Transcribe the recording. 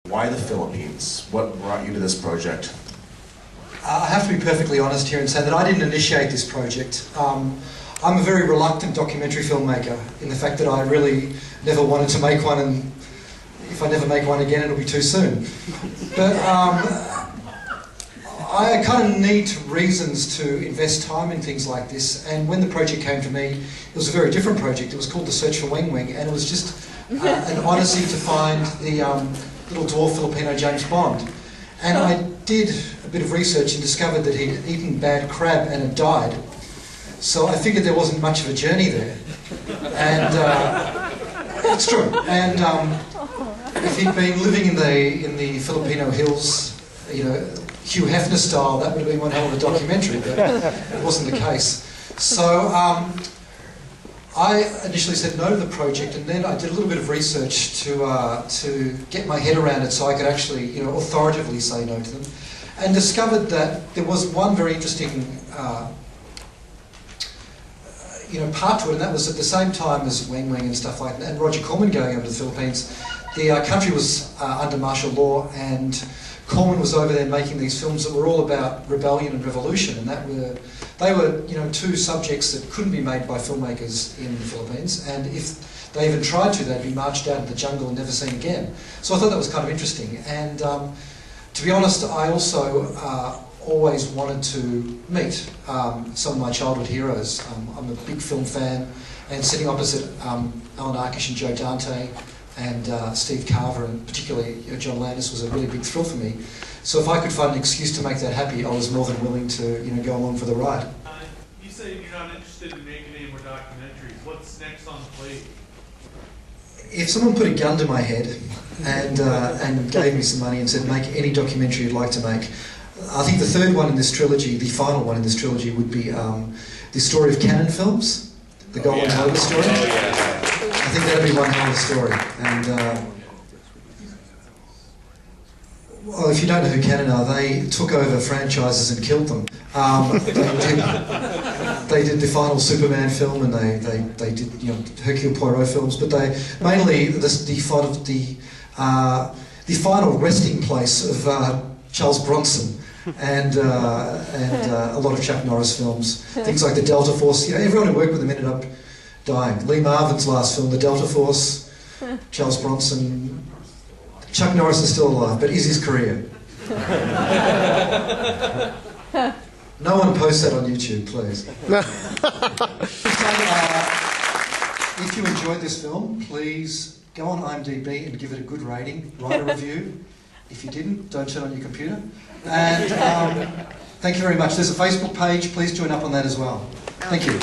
Why the Philippines? What brought you to this project? I have to be perfectly honest here and say that I didn't initiate this project. I'm a very reluctant documentary filmmaker in the fact that I really never wanted to make one, and if I never make one again it'll be too soon. But I kind of need reasons to invest time in things like this, and when the project came to me, it was a very different project. It was called The Search for Weng Weng, and it was just an odyssey to find the little dwarf Filipino James Bond. And I did a bit of research and discovered that he'd eaten bad crab and had died. So I figured there wasn't much of a journey there. And it's true. And if he'd been living in the Filipino hills, you know, Hugh Hefner style, that would have been one hell of a documentary, but it wasn't the case. So I initially said no to the project, and then I did a little bit of research to get my head around it so I could actually, you know, authoritatively say no to them, and discovered that there was one very interesting you know, part to it, and that was at the same time as Weng Weng and stuff like that, and Roger Corman going over to the Philippines. The country was under martial law, and Corman was over there making these films that were all about rebellion and revolution, and they were, you know, two subjects that couldn't be made by filmmakers in the Philippines, and if they even tried to, they'd be marched out of the jungle and never seen again. So I thought that was kind of interesting, and to be honest, I also always wanted to meet some of my childhood heroes. I'm a big film fan, and sitting opposite Alan Arkish and Joe Dante and Steve Carver, and particularly John Landis, was a really big thrill for me. So if I could find an excuse to make that happy, I was more than willing to, you know, go along for the ride. You say you're not interested in making any more documentaries. What's next on the plate? If someone put a gun to my head and gave me some money and said, make any documentary you'd like to make, I think the third one in this trilogy, the final one in this trilogy, would be the story of Cannon Films, the Golden Globe story. I think that'd be one hell of a story. And well, if you don't know who Cannon are, they took over franchises and killed them. They did the final Superman film, and they did, you know, Hercule Poirot films, but they mainly the final resting place of Charles Bronson, and a lot of Chuck Norris films, things like the Delta Force. You know, everyone who worked with him ended up dying. Lee Marvin's last film, the Delta Force, Charles Bronson. Chuck Norris is still alive, but is his career? No one post that on YouTube, please. If you enjoyed this film, please go on IMDb and give it a good rating, write a review. If you didn't, don't turn on your computer. And thank you very much. There's a Facebook page, please join up on that as well. Thank you.